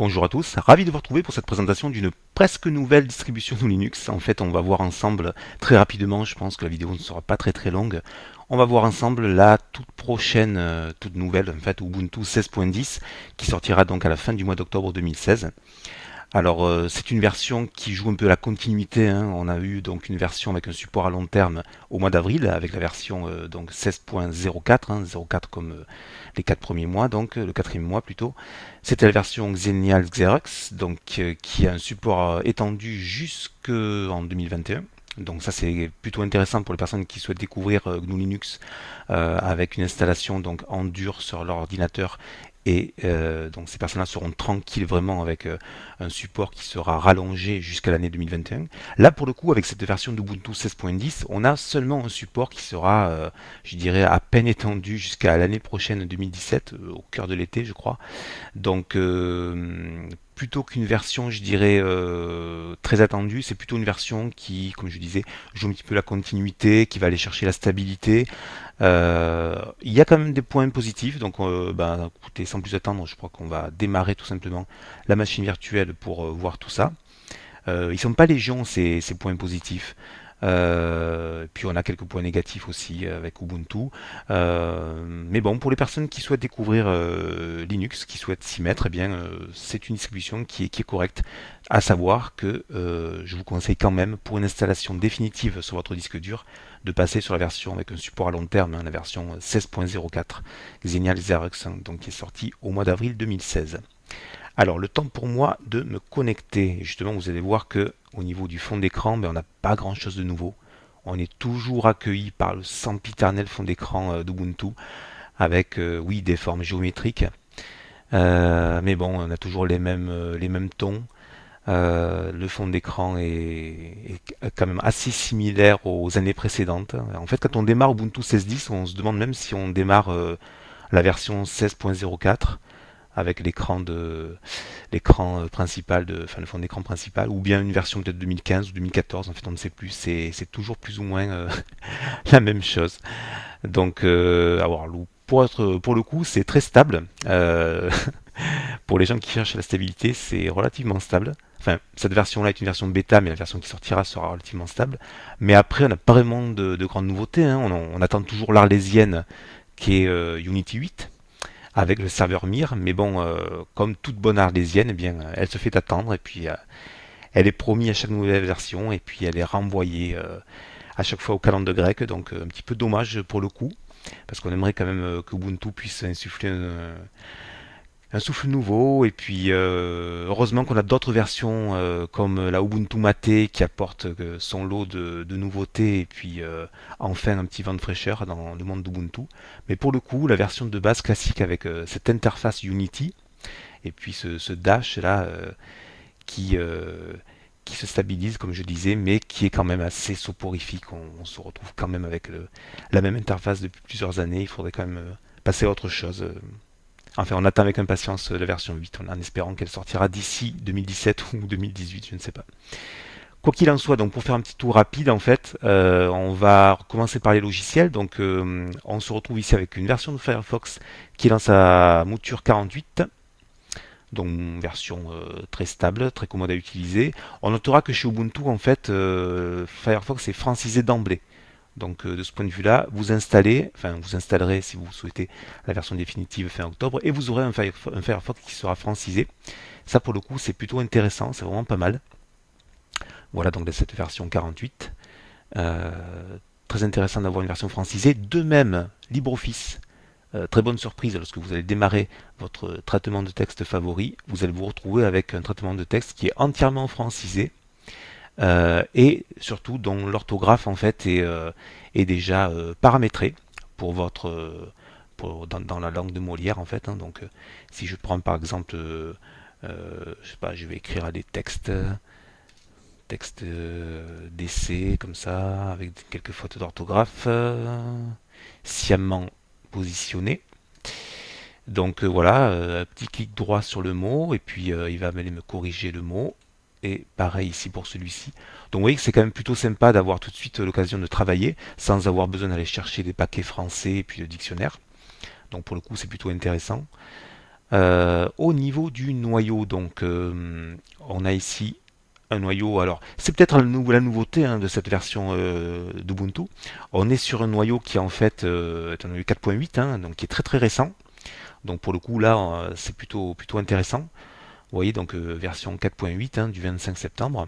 Bonjour à tous, ravi de vous retrouver pour cette présentation d'une presque nouvelle distribution de Linux. En fait, on va voir ensemble très rapidement, je pense que la vidéo ne sera pas très longue. On va voir ensemble la toute prochaine, toute nouvelle, en fait, Ubuntu 16.10, qui sortira donc à la fin du mois d'octobre 2016. Alors, c'est une version qui joue un peu la continuité, hein. On a eu donc une version avec un support à long terme au mois d'avril, avec la version donc 16.04, hein, 04 comme les 4 premiers mois, donc le quatrième mois plutôt. C'était la version Xenial Xerox, donc qui a un support étendu jusqu'en 2021. Donc ça c'est plutôt intéressant pour les personnes qui souhaitent découvrir GNU Linux avec une installation donc en dur sur leur ordinateur et donc ces personnes-là seront tranquilles vraiment avec un support qui sera rallongé jusqu'à l'année 2021. Là pour le coup avec cette version d'Ubuntu 16.10 on a seulement un support qui sera je dirais à peine étendu jusqu'à l'année prochaine 2017 au cœur de l'été je crois. Donc plutôt qu'une version, je dirais, très attendue, c'est plutôt une version qui, comme je disais, joue un petit peu la continuité, qui va aller chercher la stabilité. Il y a quand même des points positifs, donc écoutez, sans plus attendre, je crois qu'on va démarrer tout simplement la machine virtuelle pour voir tout ça. Ils sont pas légion ces points positifs. Puis on a quelques points négatifs aussi avec Ubuntu. Mais bon, pour les personnes qui souhaitent découvrir Linux, qui souhaitent s'y mettre, eh bien, c'est une distribution qui est correcte. À savoir que je vous conseille quand même, pour une installation définitive sur votre disque dur, de passer sur la version avec un support à long terme, hein, la version 16.04 Xenial Xerox, hein, donc qui est sortie au mois d'avril 2016. Alors, le temps pour moi de me connecter. Et justement, vous allez voir que au niveau du fond d'écran, on n'a pas grand-chose de nouveau. On est toujours accueilli par le sempiternel fond d'écran d'Ubuntu avec, oui, des formes géométriques. Mais bon, on a toujours les mêmes tons. Le fond d'écran est quand même assez similaire aux années précédentes. En fait, quand on démarre Ubuntu 16.10, on se demande même si on démarre la version 16.04 avec l'écran principal enfin le fond d'écran principal ou bien une version peut-être 2015 ou 2014, en fait on ne sait plus, c'est toujours plus ou moins la même chose. Donc alors pour le coup c'est très stable. Pour les gens qui cherchent la stabilité c'est relativement stable. Enfin, cette version-là est une version bêta, mais la version qui sortira sera relativement stable. Mais après, on n'a pas vraiment de grandes nouveautés, hein. On attend toujours l'Arlésienne, qui est Unity 8, avec le serveur Mir, mais bon, comme toute bonne arlésienne, eh bien, elle se fait attendre et puis elle est promise à chaque nouvelle version et puis elle est renvoyée à chaque fois au calendrier grec, donc un petit peu dommage pour le coup, parce qu'on aimerait quand même que Ubuntu puisse insuffler un souffle nouveau et puis heureusement qu'on a d'autres versions comme la Ubuntu Mate qui apporte son lot de nouveautés et puis enfin un petit vent de fraîcheur dans le monde d'Ubuntu. Mais pour le coup, la version de base classique avec cette interface Unity et puis ce dash là qui qui se stabilise comme je disais, mais qui est quand même assez soporifique. On se retrouve quand même avec la même interface depuis plusieurs années. Il faudrait quand même passer à autre chose. Enfin, on attend avec impatience la version 8, en espérant qu'elle sortira d'ici 2017 ou 2018, je ne sais pas. Quoi qu'il en soit, donc pour faire un petit tour rapide, en fait, on va commencer par les logiciels. Donc, on se retrouve ici avec une version de Firefox qui est dans sa mouture 48, donc une version très stable, très commode à utiliser. On notera que chez Ubuntu, en fait, Firefox est francisé d'emblée. Donc de ce point de vue-là, vous installerez si vous souhaitez la version définitive fin octobre et vous aurez un Firefox qui sera francisé. Ça pour le coup c'est plutôt intéressant, c'est vraiment pas mal. Voilà donc de cette version 48. Euh, Très intéressant d'avoir une version francisée. De même, LibreOffice, très bonne surprise lorsque vous allez démarrer votre traitement de texte favori, vous allez vous retrouver avec un traitement de texte qui est entièrement francisé et surtout dont l'orthographe en fait est déjà paramétrée pour dans la langue de Molière en fait, hein. Donc si je prends par exemple je sais pas, je vais écrire des textes d'essai comme ça avec quelques fautes d'orthographe sciemment positionnées. Donc voilà, un petit clic droit sur le mot et puis il va aller me corriger le mot. Et pareil ici pour celui-ci. Donc vous voyez que c'est quand même plutôt sympa d'avoir tout de suite l'occasion de travailler sans avoir besoin d'aller chercher des paquets français et puis le dictionnaire. Donc pour le coup c'est plutôt intéressant. Au niveau du noyau, donc on a ici un noyau. Alors c'est peut-être la nouveauté hein, de cette version d'Ubuntu. On est sur un noyau qui en fait est un noyau 4.8, hein, donc qui est très très récent. Donc pour le coup là c'est plutôt intéressant. Vous voyez donc version 4.8 hein, du 25 septembre.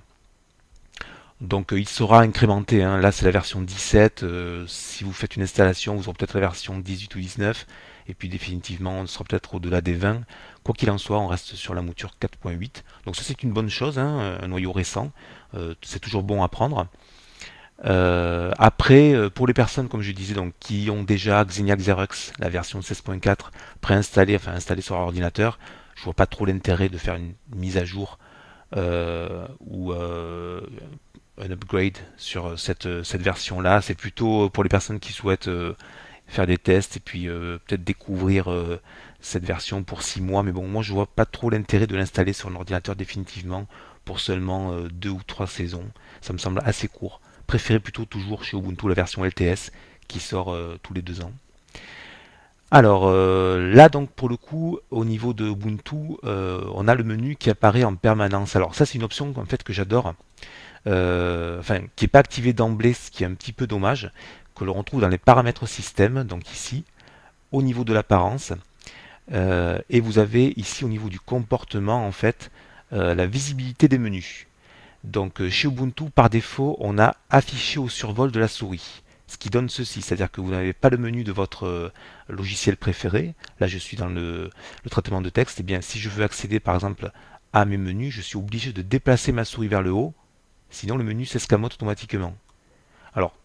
Donc il sera incrémenté, hein. Là c'est la version 17, si vous faites une installation vous aurez peut-être la version 18 ou 19, et puis définitivement on sera peut-être au-delà des 20. Quoi qu'il en soit, on reste sur la mouture 4.8. Donc ça c'est une bonne chose, hein, un noyau récent, c'est toujours bon à prendre. Après, pour les personnes, comme je disais, donc, qui ont déjà Xenia Xerox, la version 16.4 préinstallée, enfin installée sur leur ordinateur, je vois pas trop l'intérêt de faire une mise à jour ou un upgrade sur cette version-là. C'est plutôt pour les personnes qui souhaitent faire des tests et puis peut-être découvrir cette version pour 6 mois. Mais bon, moi je vois pas trop l'intérêt de l'installer sur un ordinateur définitivement pour seulement 2 ou 3 saisons. Ça me semble assez court. Préférez plutôt toujours chez Ubuntu la version LTS qui sort tous les 2 ans. Alors là donc pour le coup au niveau de Ubuntu on a le menu qui apparaît en permanence. Alors ça c'est une option en fait que j'adore, enfin qui n'est pas activé d'emblée, ce qui est un petit peu dommage, que l'on retrouve dans les paramètres système, donc ici, au niveau de l'apparence, et vous avez ici au niveau du comportement en fait la visibilité des menus. Donc chez Ubuntu par défaut on a affiché au survol de la souris. Ce qui donne ceci, c'est-à-dire que vous n'avez pas le menu de votre logiciel préféré. Là je suis dans le traitement de texte, et bien si je veux accéder par exemple à mes menus, je suis obligé de déplacer ma souris vers le haut. Sinon, le menu s'escamote automatiquement. Alors,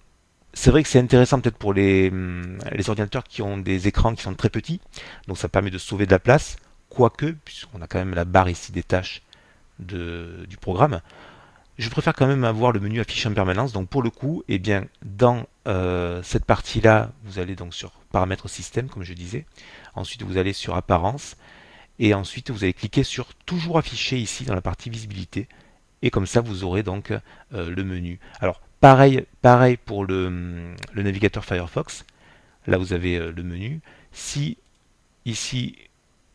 c'est vrai que c'est intéressant peut-être pour les ordinateurs qui ont des écrans qui sont très petits. Donc, ça permet de sauver de la place. Quoique, puisqu'on a quand même la barre ici des tâches du programme, je préfère quand même avoir le menu affiché en permanence. Donc, pour le coup, eh bien, dans cette partie-là, vous allez donc sur paramètres système, comme je disais. Ensuite, vous allez sur apparence. Et ensuite, vous allez cliquer sur toujours affiché ici dans la partie visibilité. Et comme ça vous aurez donc le menu. Alors pareil pour le navigateur Firefox, là vous avez le menu. Si ici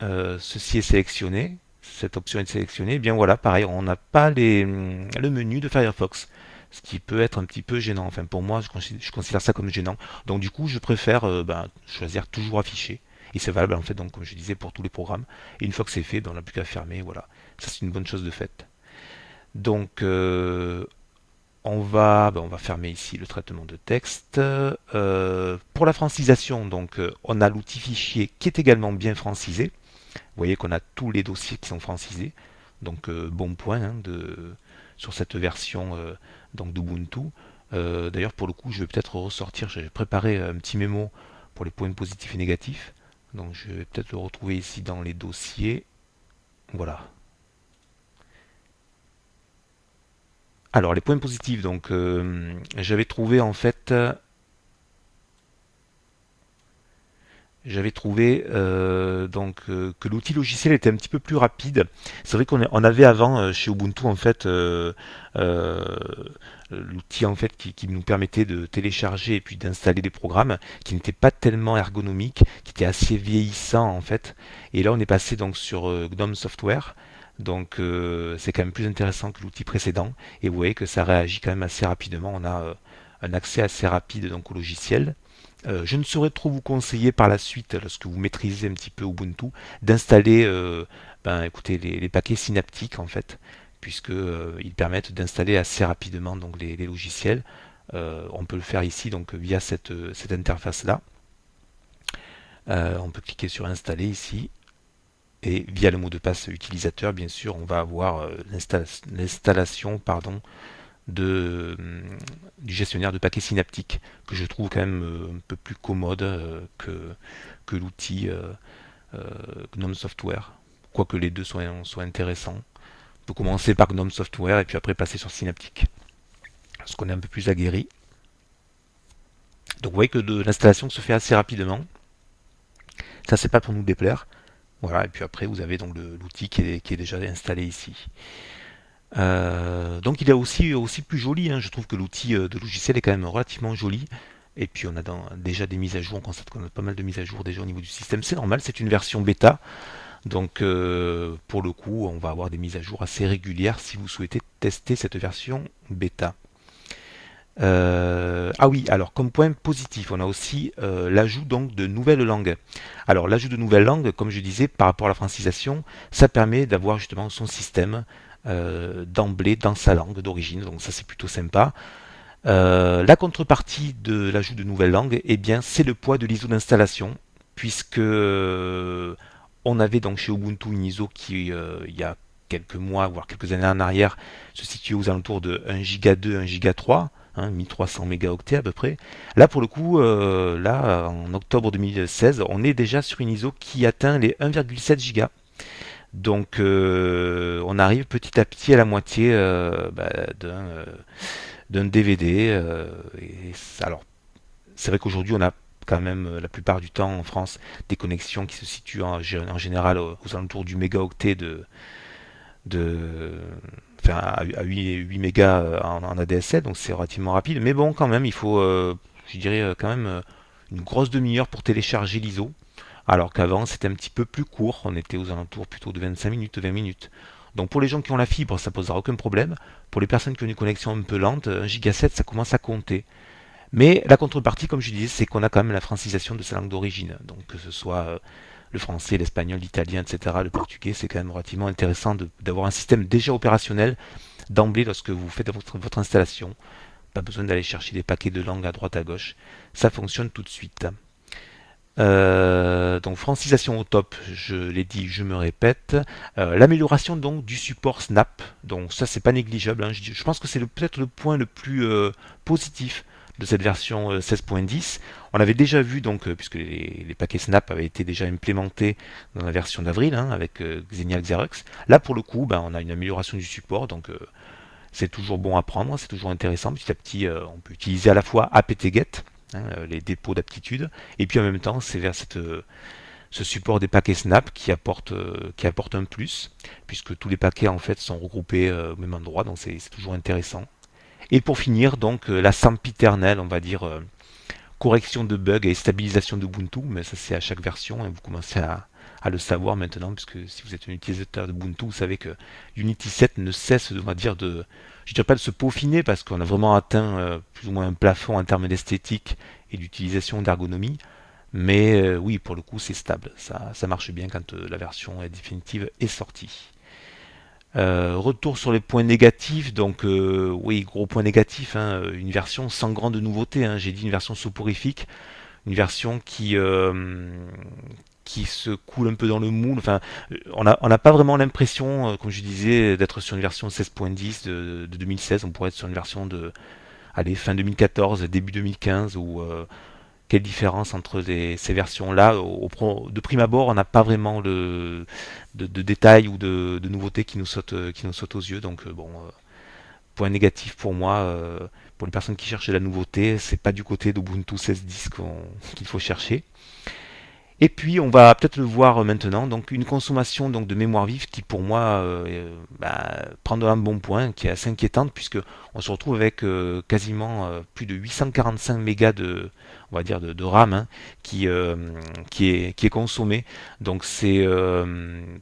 ceci est sélectionné, cette option est sélectionnée, eh bien voilà, pareil, on n'a pas le menu de Firefox, ce qui peut être un petit peu gênant. Enfin pour moi, je considère ça comme gênant. Donc du coup, je préfère choisir toujours affiché. Et c'est valable en fait, donc comme je disais, pour tous les programmes. Et une fois que c'est fait, ben, on n'a plus qu'à fermer. Voilà, ça c'est une bonne chose de faite. Donc on va fermer ici le traitement de texte. Pour la francisation, donc on a l'outil fichier qui est également bien francisé. Vous voyez qu'on a tous les dossiers qui sont francisés. Donc bon point hein, sur cette version donc d'Ubuntu. D'ailleurs pour le coup je vais peut-être ressortir, j'ai préparé un petit mémo pour les points positifs et négatifs. Donc je vais peut-être le retrouver ici dans les dossiers. Voilà. Alors les points positifs, donc j'avais trouvé en fait, que l'outil logiciel était un petit peu plus rapide. C'est vrai on avait avant chez Ubuntu en fait euh, l'outil en fait qui nous permettait de télécharger et puis d'installer des programmes qui n'étaient pas tellement ergonomiques, qui étaient assez vieillissants en fait. Et là on est passé donc sur GNOME Software. Donc c'est quand même plus intéressant que l'outil précédent, et vous voyez que ça réagit quand même assez rapidement. On a un accès assez rapide donc au logiciel. Je ne saurais trop vous conseiller par la suite, lorsque vous maîtrisez un petit peu Ubuntu, d'installer écoutez, les paquets synaptiques en fait, puisque ils permettent d'installer assez rapidement donc les logiciels. On peut le faire ici donc via cette interface là. On peut cliquer sur installer ici. Et via le mot de passe utilisateur, bien sûr, on va avoir l'installation du gestionnaire de paquets synaptiques, que je trouve quand même un peu plus commode que l'outil GNOME Software. Quoique les deux soient intéressants. On peut commencer par GNOME Software et puis après passer sur Synaptic, parce qu'on est un peu plus aguerri. Donc vous voyez que l'installation se fait assez rapidement. Ça, c'est pas pour nous déplaire. Voilà, et puis après vous avez donc l'outil qui est déjà installé ici. Donc il est aussi plus joli, hein. Je trouve que l'outil de logiciel est quand même relativement joli. Et puis on a déjà des mises à jour, on constate qu'on a pas mal de mises à jour déjà au niveau du système. C'est normal, c'est une version bêta. Donc pour le coup, on va avoir des mises à jour assez régulières si vous souhaitez tester cette version bêta. Ah oui, alors comme point positif, on a aussi l'ajout donc de nouvelles langues. Alors l'ajout de nouvelles langues, comme je disais, par rapport à la francisation, ça permet d'avoir justement son système d'emblée dans sa langue d'origine, donc ça c'est plutôt sympa. La contrepartie de l'ajout de nouvelles langues, eh bien c'est le poids de l'ISO d'installation, puisque on avait donc chez Ubuntu une ISO qui, il y a quelques mois, voire quelques années en arrière, se situait aux alentours de 1 giga 2, 1 giga 3, 1300 mégaoctets à peu près. Là, pour le coup, là, en octobre 2016, on est déjà sur une ISO qui atteint les 1,7 giga. Donc, on arrive petit à petit à la moitié d'un DVD. Alors, c'est vrai qu'aujourd'hui, on a quand même la plupart du temps en France des connexions qui se situent en général aux alentours du mégaoctet de enfin, à 8 mégas en ADSL, donc c'est relativement rapide. Mais bon, quand même, il faut, je dirais, quand même une grosse demi-heure pour télécharger l'ISO. Alors qu'avant, c'était un petit peu plus court. On était aux alentours plutôt de 25 minutes, 20 minutes. Donc pour les gens qui ont la fibre, ça posera aucun problème. Pour les personnes qui ont une connexion un peu lente, 1 giga 7, ça commence à compter. Mais la contrepartie, comme je disais, c'est qu'on a quand même la francisation de sa langue d'origine. Donc que ce soit le français, l'espagnol, l'italien, etc., le portugais, c'est quand même relativement intéressant d'avoir un système déjà opérationnel d'emblée lorsque vous faites votre installation. Pas besoin d'aller chercher des paquets de langues à droite à gauche. Ça fonctionne tout de suite. Donc francisation au top, je l'ai dit, je me répète. L'amélioration donc du support Snap, donc ça c'est pas négligeable, hein. Je pense que c'est peut-être le point le plus positif de cette version 16.10. On avait déjà vu donc puisque les paquets Snap avaient été déjà implémentés dans la version d'avril avec Xenial Xerox. Là pour le coup, ben, on a une amélioration du support, donc c'est toujours bon à prendre, c'est toujours intéressant. Petit à petit, on peut utiliser à la fois apt-get, les dépôts d'aptitude, et puis en même temps, c'est vers ce support des paquets Snap qui apporte un plus, puisque tous les paquets en fait sont regroupés au même endroit, donc c'est toujours intéressant. Et pour finir, donc la sempiternelle, on va dire, correction de bugs et stabilisation d'Ubuntu, mais ça c'est à chaque version, vous commencez à le savoir maintenant, puisque si vous êtes un utilisateur d'Ubuntu, vous savez que Unity 7 ne cesse, on va dire, je dirais pas de se peaufiner, parce qu'on a vraiment atteint plus ou moins un plafond en termes d'esthétique et d'utilisation d'ergonomie, mais oui, pour le coup, c'est stable, ça marche bien quand la version définitive est sortie. Retour sur les points négatifs, donc oui, gros point négatif, une version sans grande nouveauté, j'ai dit une version soporifique, une version qui se coule un peu dans le moule. Enfin, on n'a pas vraiment l'impression, comme je disais, d'être sur une version 16.10 de 2016. On pourrait être sur une version de, allez, fin 2014, début 2015. Ou quelle différence entre ces versions-là de prime abord, on n'a pas vraiment de détails ou de nouveautés qui nous sautent aux yeux. Donc bon, point négatif pour moi. Pour les personnes qui cherchent de la nouveauté, c'est pas du côté d'Ubuntu 16.10 qu'il faut chercher. Et puis on va peut-être le voir maintenant, donc une consommation donc de mémoire vive qui pour moi prend un bon point, qui est assez inquiétante puisque on se retrouve avec quasiment plus de 845 mégas on va dire de RAM qui est consommé. Donc c'est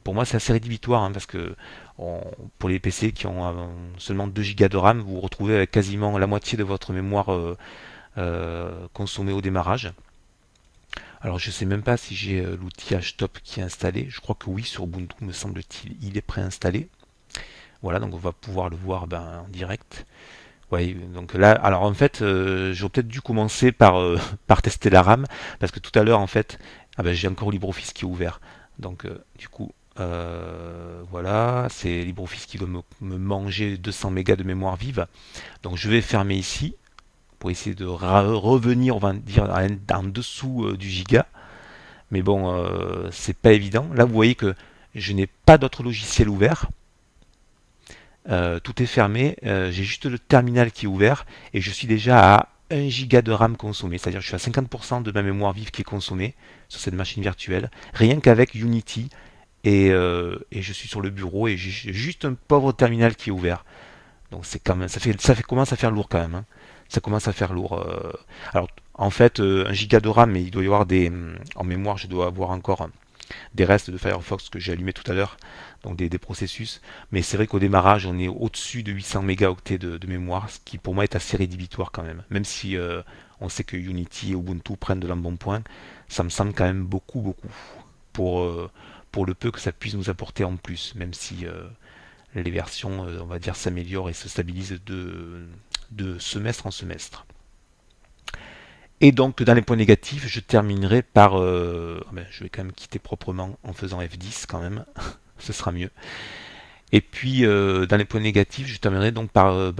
pour moi c'est assez rédhibitoire parce que pour les PC qui ont seulement 2 gigas de RAM, vous vous retrouvez avec quasiment la moitié de votre mémoire consommée au démarrage. Alors je sais même pas si j'ai l'outil HTOP qui est installé. Je crois que oui, sur Ubuntu me semble-t-il, il est préinstallé. Voilà, donc on va pouvoir le voir en direct. Ouais, donc là, alors en fait, j'aurais peut-être dû commencer par, par tester la RAM, parce que tout à l'heure, en fait, j'ai encore LibreOffice qui est ouvert. Donc du coup, voilà, c'est LibreOffice qui doit me manger 200 mégas de mémoire vive. Donc je vais fermer ici pour essayer de revenir, on va dire, en dessous du giga. Mais bon, c'est pas évident. Là, vous voyez que je n'ai pas d'autre logiciel ouvert. Tout est fermé. J'ai juste le terminal qui est ouvert et je suis déjà à 1 giga de RAM consommé. C'est-à-dire que je suis à 50% de ma mémoire vive qui est consommée sur cette machine virtuelle. Rien qu'avec Unity. Et je suis sur le bureau et j'ai juste un pauvre terminal qui est ouvert. Donc c'est quand même, commence à faire lourd quand même. Ça commence à faire lourd. Alors en fait, 1 giga de RAM, mais il doit y avoir en mémoire, je dois avoir encore des restes de Firefox que j'ai allumé tout à l'heure, donc des processus. Mais c'est vrai qu'au démarrage, on est au-dessus de 800 mégaoctets de mémoire, ce qui pour moi est assez rédhibitoire quand même. Même si on sait que Unity et Ubuntu prennent de l'embonpoint, ça me semble quand même beaucoup pour, euh, pour le peu que ça puisse nous apporter en plus, même si les versions, on va dire, s'améliorent et se stabilisent de semestre en semestre. Et donc, dans les points négatifs, je terminerai par. Je vais quand même quitter proprement en faisant F10 quand même, ce sera mieux. Et puis, dans les points négatifs, je terminerai donc par.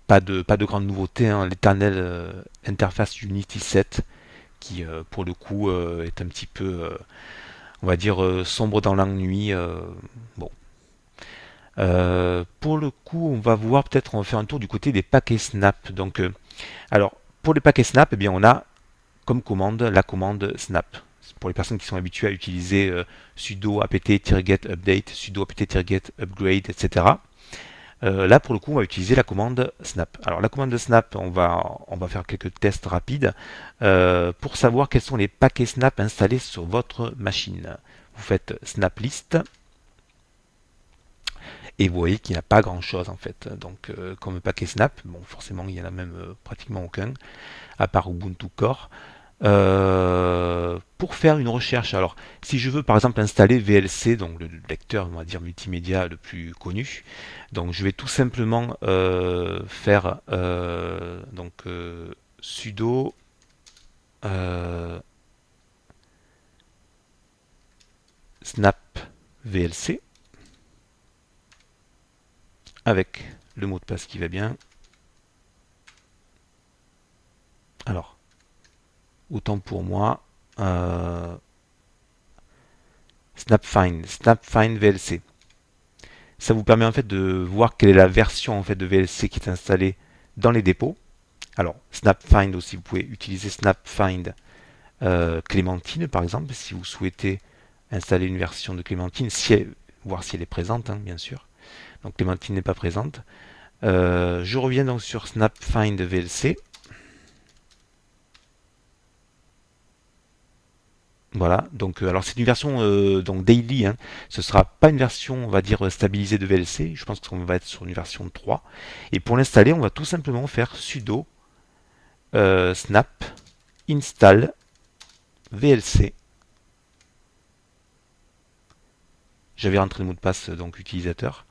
Pas de grande nouveauté, hein, l'éternelle interface Unity 7, qui pour le coup est un petit peu, on va dire, sombre dans l'ennui. Bon. Pour le coup, on va voir, peut-être, on va faire un tour du côté des paquets Snap. Donc, alors, pour les paquets Snap, eh bien, on a comme commande la commande snap. Pour les personnes qui sont habituées à utiliser sudo apt-get update, sudo apt-get upgrade, etc. Là, pour le coup, on va utiliser la commande snap. Alors, la commande snap, on va faire quelques tests rapides pour savoir quels sont les paquets snap installés sur votre machine. Vous faites snap list et vous voyez qu'il n'y a pas grand chose en fait. Donc, comme paquet snap, bon, forcément, il n'y en a même pratiquement aucun, à part Ubuntu Core. Pour faire une recherche. Alors, si je veux par exemple installer VLC, donc le lecteur, on va dire multimédia le plus connu, donc je vais tout simplement faire sudo snap VLC avec le mot de passe qui va bien. Alors, autant pour moi, snap find VLC. Ça vous permet en fait de voir quelle est la version en fait de VLC qui est installée dans les dépôts. Alors, snapfind aussi, vous pouvez utiliser snapfind Clémentine par exemple, si vous souhaitez installer une version de Clémentine, voir si elle est présente, hein, bien sûr. Donc Clémentine n'est pas présente. Je reviens donc sur snapfind VLC. Voilà, donc alors c'est une version donc daily, hein. Ce sera pas une version, on va dire, stabilisée de VLC. Je pense qu'on va être sur une version 3. Et pour l'installer, on va tout simplement faire sudo snap install VLC. J'avais rentré le mot de passe donc utilisateur.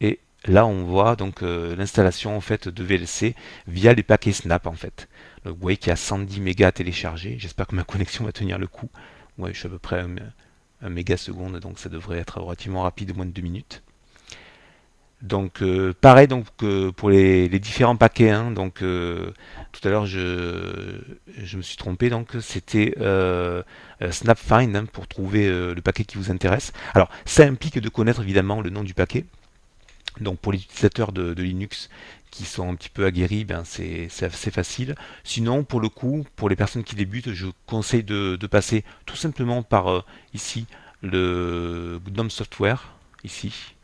Et là, on voit donc l'installation en fait de VLC via les paquets Snap en fait. Donc, vous voyez qu'il y a 110 mégas téléchargés. J'espère que ma connexion va tenir le coup. Ouais, je suis à peu près un méga seconde, donc ça devrait être relativement rapide, moins de 2 minutes. Donc pareil donc pour les différents paquets, hein. Donc tout à l'heure je me suis trompé, donc c'était snapfind, hein, pour trouver le paquet qui vous intéresse. Alors ça implique de connaître évidemment le nom du paquet. Donc pour les utilisateurs de Linux qui sont un petit peu aguerris, ben c'est assez facile. Sinon, pour le coup, pour les personnes qui débutent, je conseille de passer tout simplement par ici le GNOME Software, ici,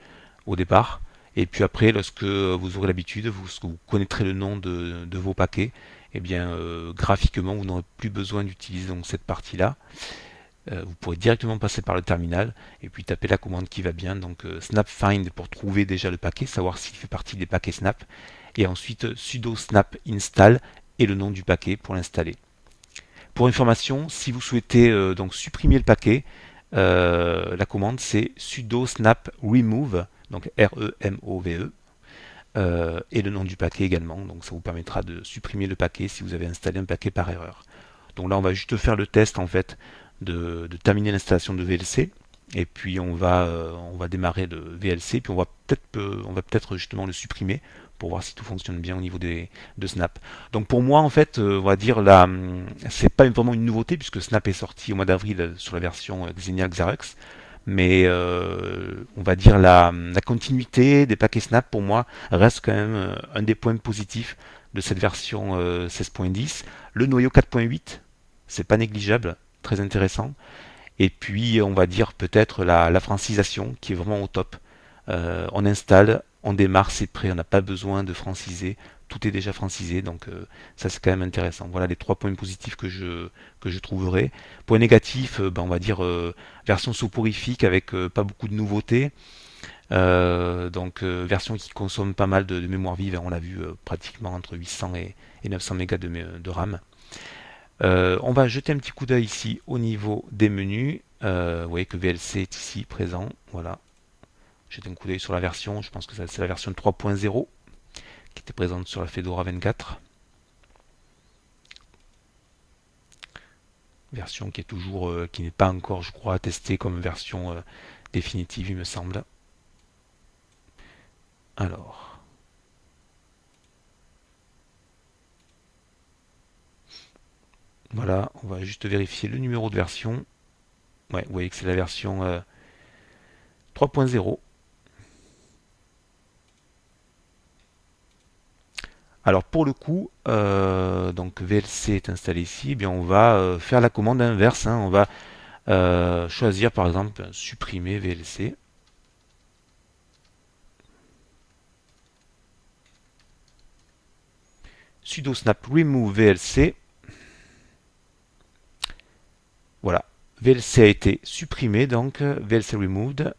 au départ. Et puis après, lorsque vous aurez l'habitude, vous connaîtrez le nom de vos paquets, eh bien graphiquement, vous n'aurez plus besoin d'utiliser donc cette partie-là. Vous pourrez directement passer par le terminal et puis taper la commande qui va bien, donc snap find pour trouver déjà le paquet, savoir s'il fait partie des paquets snap, et ensuite sudo snap install et le nom du paquet pour l'installer. Pour information, si vous souhaitez donc supprimer le paquet, la commande c'est sudo snap remove, donc remove, et le nom du paquet également, donc ça vous permettra de supprimer le paquet si vous avez installé un paquet par erreur. Donc là, on va juste faire le test en fait de terminer l'installation de VLC. Et puis on va démarrer le VLC, puis on va peut-être justement le supprimer pour voir si tout fonctionne bien au niveau de Snap. Donc pour moi, en fait, on va dire là, c'est pas vraiment une nouveauté puisque Snap est sorti au mois d'avril sur la version Xenia Xerox. Mais on va dire la continuité des paquets Snap pour moi reste quand même un des points positifs de cette version 16.10. Le noyau 4.8, c'est pas négligeable, très intéressant. Et puis on va dire peut-être la francisation qui est vraiment au top. On installe, on démarre, c'est prêt, on n'a pas besoin de franciser, tout est déjà francisé, donc ça c'est quand même intéressant. Voilà les 3 points positifs que je trouverai. Point négatif, on va dire version soporifique avec pas beaucoup de nouveautés. Donc version qui consomme pas mal de mémoire vive, hein, on l'a vu pratiquement entre 800 et 900 mégas de RAM. On va jeter un petit coup d'œil ici au niveau des menus. Vous voyez que VLC est ici présent. Voilà. Jetez un coup d'œil sur la version. Je pense que c'est la version 3.0 qui était présente sur la Fedora 24. Version qui est toujours, qui n'est pas encore, je crois, testée comme version définitive, il me semble. Alors, voilà, on va juste vérifier le numéro de version. Ouais, vous voyez que c'est la version 3.0. Alors pour le coup, donc VLC est installé ici, eh bien on va faire la commande inverse, hein. On va choisir par exemple supprimer VLC. Sudo snap remove VLC. Voilà, VLC a été supprimé, donc VLC removed.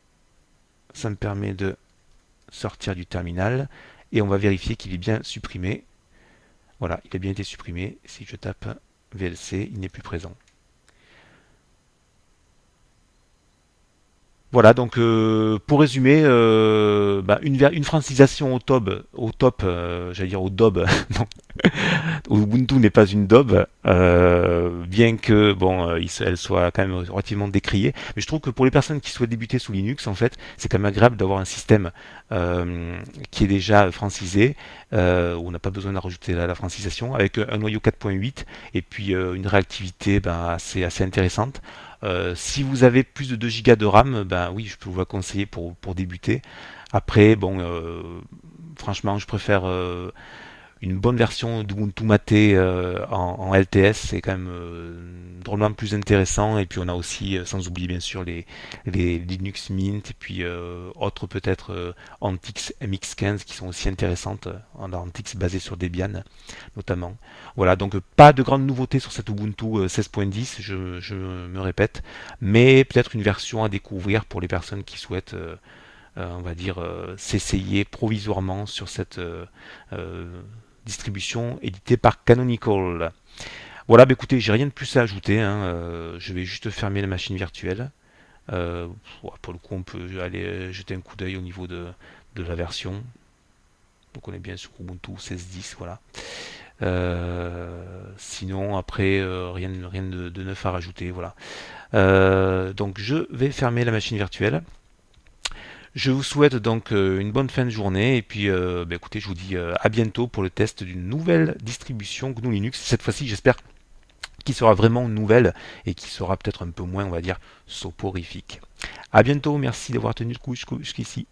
Ça me permet de sortir du terminal et on va vérifier qu'il est bien supprimé. Voilà, il a bien été supprimé. Si je tape VLC, il n'est plus présent. Voilà, donc pour résumer, une francisation au top, j'allais dire au DOB, non, Ubuntu n'est pas une daube, bien que bon, elle soit quand même relativement décriée. Mais je trouve que pour les personnes qui souhaitent débuter sous Linux, en fait, c'est quand même agréable d'avoir un système qui est déjà francisé, où on n'a pas besoin de rajouter la francisation, avec un noyau 4.8 et puis une réactivité assez intéressante. Si vous avez plus de 2 Go de RAM, ben oui, je peux vous la conseiller pour débuter. Après, bon, franchement, je préfère une bonne version d'Ubuntu Mate en LTS, c'est quand même drôlement plus intéressant. Et puis on a aussi, sans oublier bien sûr, les Linux Mint et puis autres peut-être Antix MX15 qui sont aussi intéressantes. On a Antix basé sur Debian notamment. Voilà, donc pas de grandes nouveautés sur cette Ubuntu 16.10, je me répète, mais peut-être une version à découvrir pour les personnes qui souhaitent on va dire, s'essayer provisoirement sur cette distribution éditée par Canonical. Voilà, bah écoutez, j'ai rien de plus à ajouter, hein, je vais juste fermer la machine virtuelle. Pour le coup, on peut aller jeter un coup d'œil au niveau de la version. Donc on est bien sur Ubuntu 16.10, voilà. Sinon, après, rien de neuf à rajouter, voilà. Donc je vais fermer la machine virtuelle. Je vous souhaite donc une bonne fin de journée et puis écoutez, je vous dis à bientôt pour le test d'une nouvelle distribution GNU Linux. Cette fois-ci, j'espère qu'il sera vraiment nouvelle et qui sera peut-être un peu moins, on va dire, soporifique. À bientôt, merci d'avoir tenu le coup jusqu'ici.